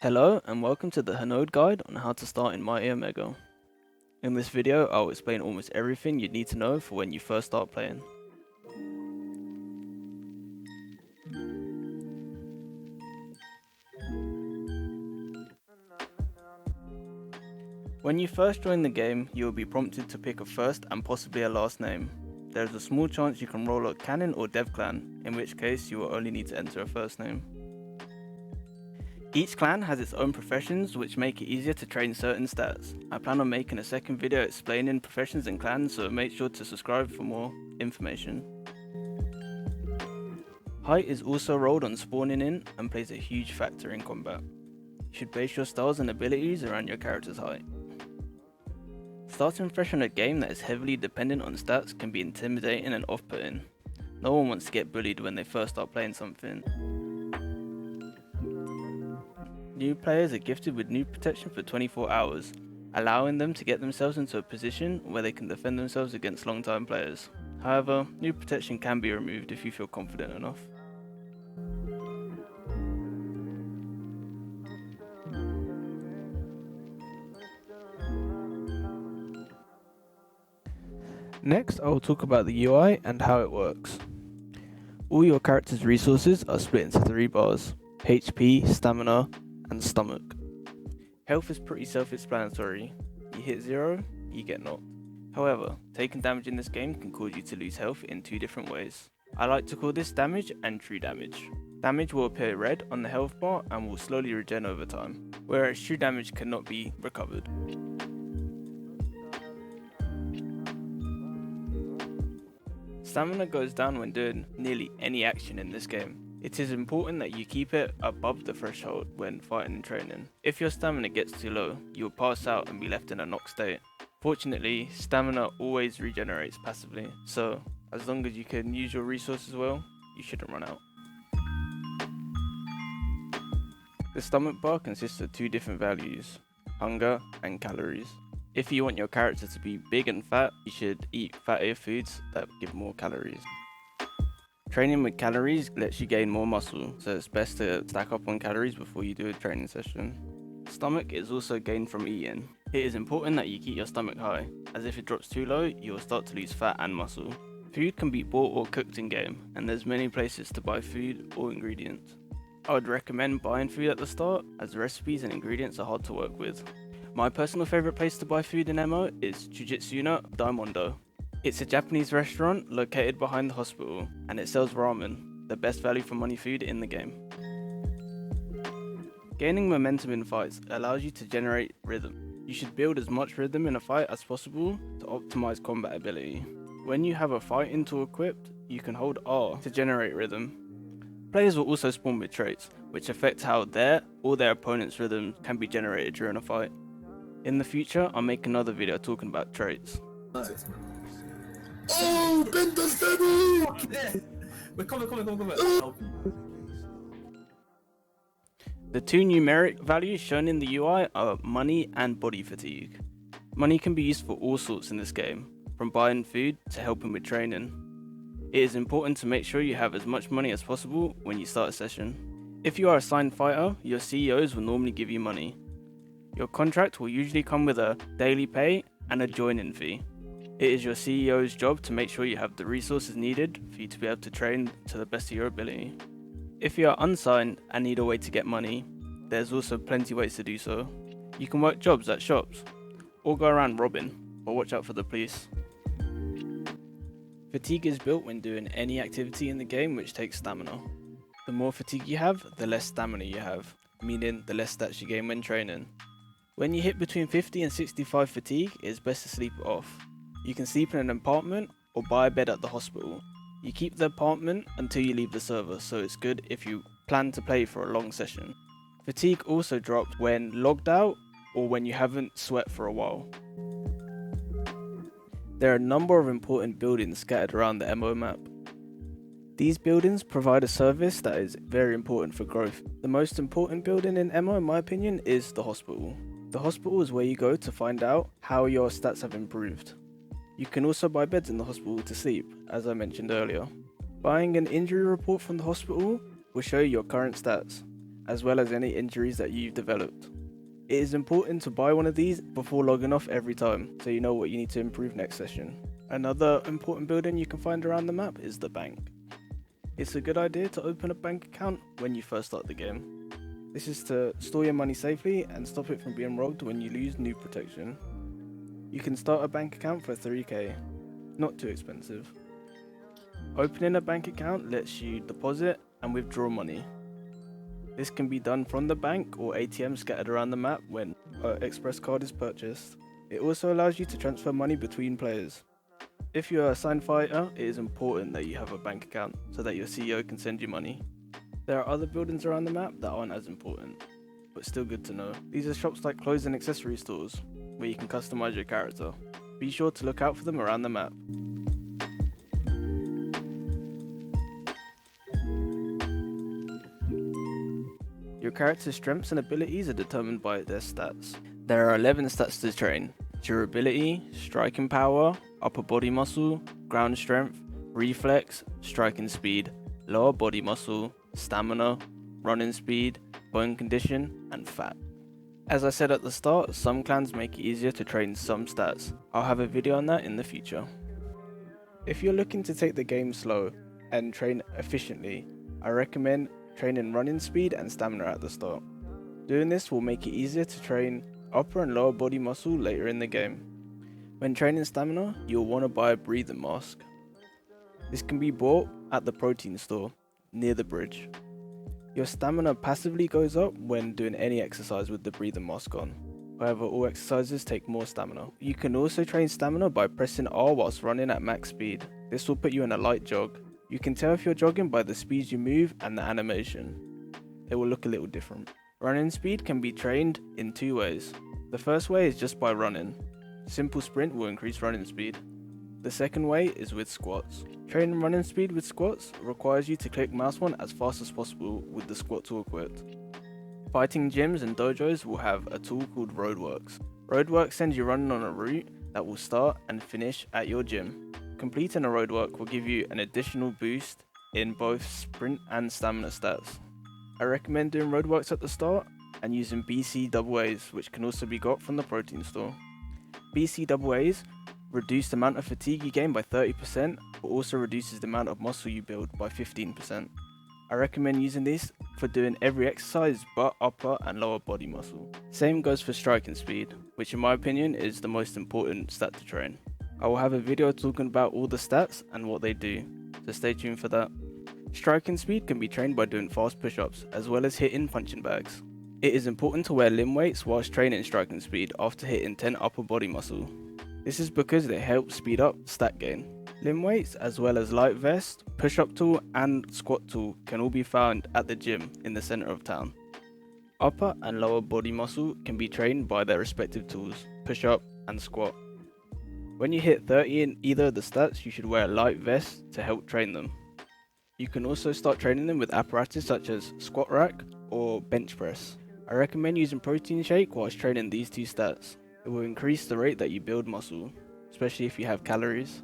Hello and welcome to the Hanode guide on how to start in Mighty Omega. In this video I'll explain almost everything you need to know for when you first start playing. When you first join the game, you will be prompted to pick a first and possibly a last name. There is a small chance you can roll a Canon or Dev clan, in which case you will only need to enter a first name. Each clan has its own professions which make it easier to train certain stats. I plan on making a second video explaining professions and clans, so make sure to subscribe for more information. Height is also rolled on spawning in and plays a huge factor in combat. You should base your styles and abilities around your character's height. Starting fresh on a game that is heavily dependent on stats can be intimidating and off-putting. No one wants to get bullied when they first start playing something. New players are gifted with new protection for 24 hours, allowing them to get themselves into a position where they can defend themselves against long-time players. However, new protection can be removed if you feel confident enough. Next, I will talk about the UI and how it works. All your character's resources are split into 3 bars: HP, Stamina, and Stomach. Health is pretty self-explanatory. You hit 0, you get knocked. However, taking damage in this game can cause you to lose health in 2 different ways. I like to call this damage and true damage. Damage will appear red on the health bar and will slowly regen over time, whereas true damage cannot be recovered. Stamina goes down when doing nearly any action in this game. It is important that you keep it above the threshold when fighting and training. If your stamina gets too low, you will pass out and be left in a knock state. Fortunately, stamina always regenerates passively, so as long as you can use your resources well, you shouldn't run out. The stomach bar consists of 2 different values: hunger and calories. If you want your character to be big and fat, you should eat fattier foods that give more calories. Training with calories lets you gain more muscle, so it's best to stack up on calories before you do a training session. Stomach is also gained from eating. It is important that you keep your stomach high, as if it drops too low, you will start to lose fat and muscle. Food can be bought or cooked in game, and there's many places to buy food or ingredients. I would recommend buying food at the start, as the recipes and ingredients are hard to work with. My personal favourite place to buy food in MO is Jujitsuna Daimondo. It's a Japanese restaurant located behind the hospital, and it sells ramen, the best value for money food in the game. Gaining momentum in fights allows you to generate rhythm. You should build as much rhythm in a fight as possible to optimize combat ability. When you have a fighting tool equipped, you can hold R to generate rhythm. Players will also spawn with traits, which affect how their or their opponent's rhythm can be generated during a fight. In the future, I'll make another video talking about traits. Oh, bend the steady! Come on. The 2 numeric values shown in the UI are money and body fatigue. Money can be used for all sorts in this game, from buying food to helping with training. It is important to make sure you have as much money as possible when you start a session. If you are a signed fighter, your CEOs will normally give you money. Your contract will usually come with a daily pay and a join-in fee. It is your CEO's job to make sure you have the resources needed for you to be able to train to the best of your ability. If you are unsigned and need a way to get money, there's also plenty ways to do so. You can work jobs at shops, or go around robbing, but watch out for the police. Fatigue is built when doing any activity in the game which takes stamina. The more fatigue you have, the less stamina you have, meaning the less stats you gain when training. When you hit between 50 and 65 fatigue, it is best to sleep it off. You can sleep in an apartment or buy a bed at the hospital. You keep the apartment until you leave the server, so it's good if you plan to play for a long session. Fatigue also drops when logged out or when you haven't sweat for a while. There are a number of important buildings scattered around the MO map. These buildings provide a service that is very important for growth. The most important building in MO, in my opinion, is the hospital. The hospital is where you go to find out how your stats have improved. You can also buy beds in the hospital to sleep, as I mentioned earlier. Buying an injury report from the hospital will show you your current stats. as well as any injuries that you've developed. It is important to buy one of these before logging off every time, so you know what you need to improve next session. Another important building you can find around the map is the bank. It's a good idea to open a bank account when you first start the game. This is to store your money safely and stop it from being robbed when you lose new protection. You can start a bank account for 3k, not too expensive. Opening a bank account lets you deposit and withdraw money. This can be done from the bank or ATM scattered around the map when an express card is purchased. It also allows you to transfer money between players. If you are a signed fighter, it is important that you have a bank account so that your CEO can send you money. There are other buildings around the map that aren't as important, but still good to know. These are shops like clothes and accessory stores, where you can customize your character. Be sure to look out for them around the map. Your character's strengths and abilities are determined by their stats. There are 11 stats to train: durability, striking power, upper body muscle, ground strength, reflex, striking speed, lower body muscle, stamina, running speed, bone condition, and fat. As I said at the start, some clans make it easier to train some stats. I'll have a video on that in the future. If you're looking to take the game slow and train efficiently, I recommend training running speed and stamina at the start. Doing this will make it easier to train upper and lower body muscle later in the game. When training stamina, you'll want to buy a breathing mask. This can be bought at the protein store near the bridge. Your stamina passively goes up when doing any exercise with the breathing mask on. However, all exercises take more stamina. You can also train stamina by pressing R whilst running at max speed. This will put you in a light jog. You can tell if you're jogging by the speed you move and the animation. It will look a little different. Running speed can be trained in 2 ways. The first way is just by running. Simple sprint will increase running speed. The second way is with squats. Training running speed with squats requires you to click mouse 1 as fast as possible with the squat tool equipped. Fighting gyms and dojos will have a tool called Roadworks. Roadworks sends you running on a route that will start and finish at your gym. Completing a roadwork will give you an additional boost in both sprint and stamina stats. I recommend doing roadworks at the start and using BCAAs, which can also be got from the protein store. BCAAs reduce the amount of fatigue you gain by 30%, but also reduces the amount of muscle you build by 15%. I recommend using this for doing every exercise but upper and lower body muscle. Same goes for striking speed, which in my opinion is the most important stat to train. I will have a video talking about all the stats and what they do, so stay tuned for that. Striking speed can be trained by doing fast push-ups as well as hitting punching bags. It is important to wear limb weights whilst training striking speed after hitting 10 upper body muscle. This is because they help speed up stat gain. Limb weights as well as light vest, push-up tool and squat tool can all be found at the gym in the centre of town. Upper and lower body muscle can be trained by their respective tools, push-up and squat. When you hit 30 in either of the stats, you should wear a light vest to help train them. You can also start training them with apparatus such as squat rack or bench press. I recommend using protein shake whilst training these 2 stats. It will increase the rate that you build muscle, especially if you have calories.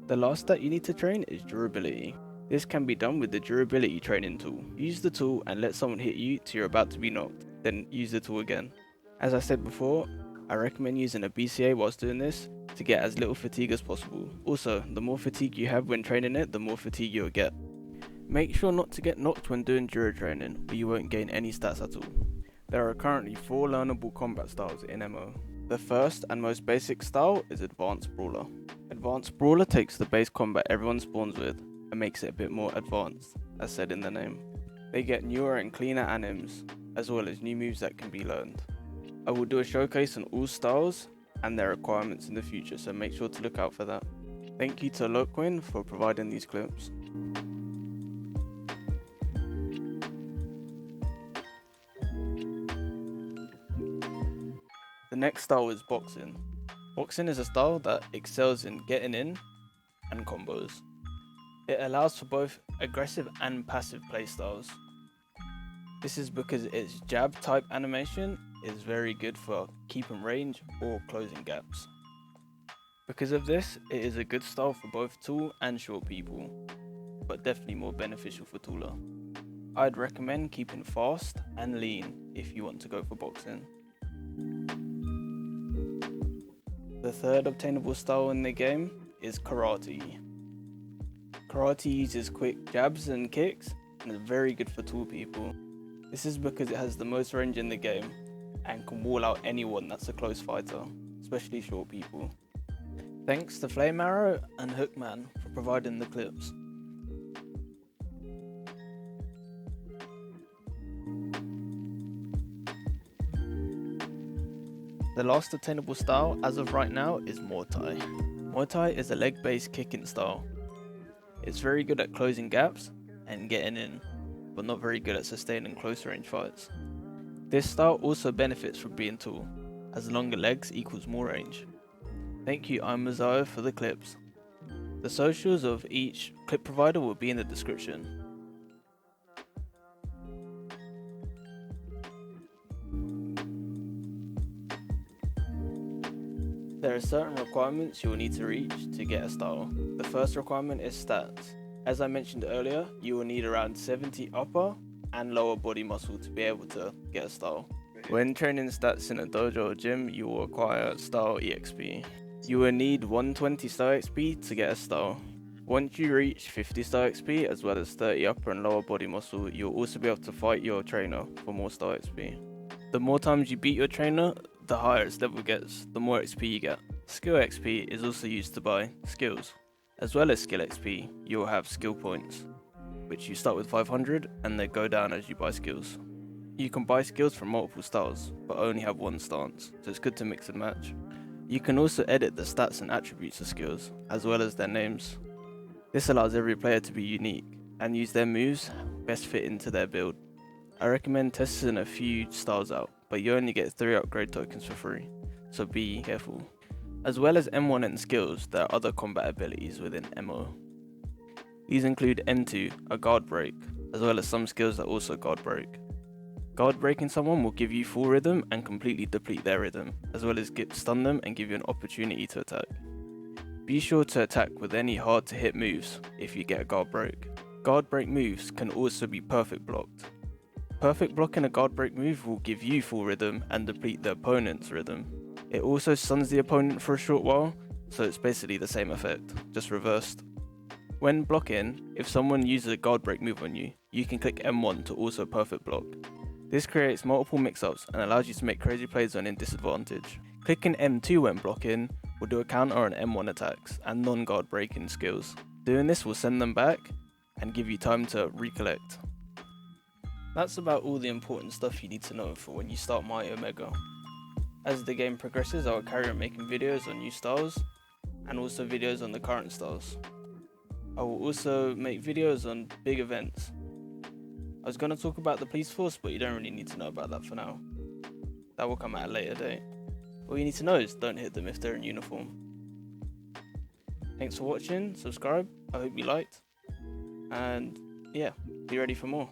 The last stat you need to train is durability. This can be done with the durability training tool. Use the tool and let someone hit you till you're about to be knocked, then use the tool again. As I said before, I recommend using a BCA whilst doing this to get as little fatigue as possible. Also, the more fatigue you have when training it, the more fatigue you'll get. Make sure not to get knocked when doing duro training, or you won't gain any stats at all. There are currently 4 learnable combat styles in MO. The first and most basic style is Advanced Brawler. Advanced Brawler takes the base combat everyone spawns with and makes it a bit more advanced, as said in the name. They get newer and cleaner anims, as well as new moves that can be learned. I will do a showcase on all styles and their requirements in the future, so make sure to look out for that. Thank you to Loquin for providing these clips. The next style is Boxing. Boxing is a style that excels in getting in and combos. It allows for both aggressive and passive playstyles. This is because its jab type animation is very good for keeping range or closing gaps. Because of this, it is a good style for both tall and short people, but definitely more beneficial for taller. I'd recommend keeping fast and lean if you want to go for boxing. The third obtainable style in the game is karate. Karate uses quick jabs and kicks and is very good for tall people. This is because it has the most range in the game and can wall out anyone that's a close fighter, especially short people. Thanks to Flame Arrow and Hookman for providing the clips. The last obtainable style as of right now is Muay Thai. Muay Thai is a leg-based kicking style. It's very good at closing gaps and getting in, but not very good at sustaining close range fights. This style also benefits from being tall, as longer legs equals more range. Thank you Imazayo for the clips. The socials of each clip provider will be in the description. There are certain requirements you will need to reach to get a style. The first requirement is stats. As I mentioned earlier, you will need around 70 upper and lower body muscle to be able to get a style. When training stats in a dojo or gym, you will acquire style EXP. You will need 120 style XP to get a style. Once you reach 50 style XP as well as 30 upper and lower body muscle, you'll also be able to fight your trainer for more style XP. The more times you beat your trainer, the higher its level gets, the more XP you get. Skill XP is also used to buy skills. As well as skill XP, you will have skill points, which you start with 500 and they go down as you buy skills. You can buy skills from multiple styles, but only have one stance, so it's good to mix and match. You can also edit the stats and attributes of skills, as well as their names. This allows every player to be unique, and use their moves best fit into their build. I recommend testing a few styles out, but you only get 3 upgrade tokens for free, so be careful. As well as M1 and skills, there are other combat abilities within MO. These include N2, a guard break, as well as some skills that also guard break. Guard breaking someone will give you full rhythm and completely deplete their rhythm, as well as stun them and give you an opportunity to attack. Be sure to attack with any hard to hit moves if you get a guard break. Guard break moves can also be perfect blocked. Perfect blocking a guard break move will give you full rhythm and deplete the opponent's rhythm. It also stuns the opponent for a short while, so it's basically the same effect, just reversed. When blocking, if someone uses a guard break move on you, you can click M1 to also perfect block. This creates multiple mix-ups and allows you to make crazy plays when in disadvantage. Clicking M2 when blocking will do a counter on M1 attacks and non-guard breaking skills. Doing this will send them back and give you time to recollect. That's about all the important stuff you need to know for when you start Mighty Omega. As the game progresses, I will carry on making videos on new styles and also videos on the current styles. I will also make videos on big events. I was going to talk about the police force, but you don't really need to know about that for now. That will come at a later date. All you need to know is don't hit them if they're in uniform. Thanks for watching, subscribe, I hope you liked, and yeah, be ready for more.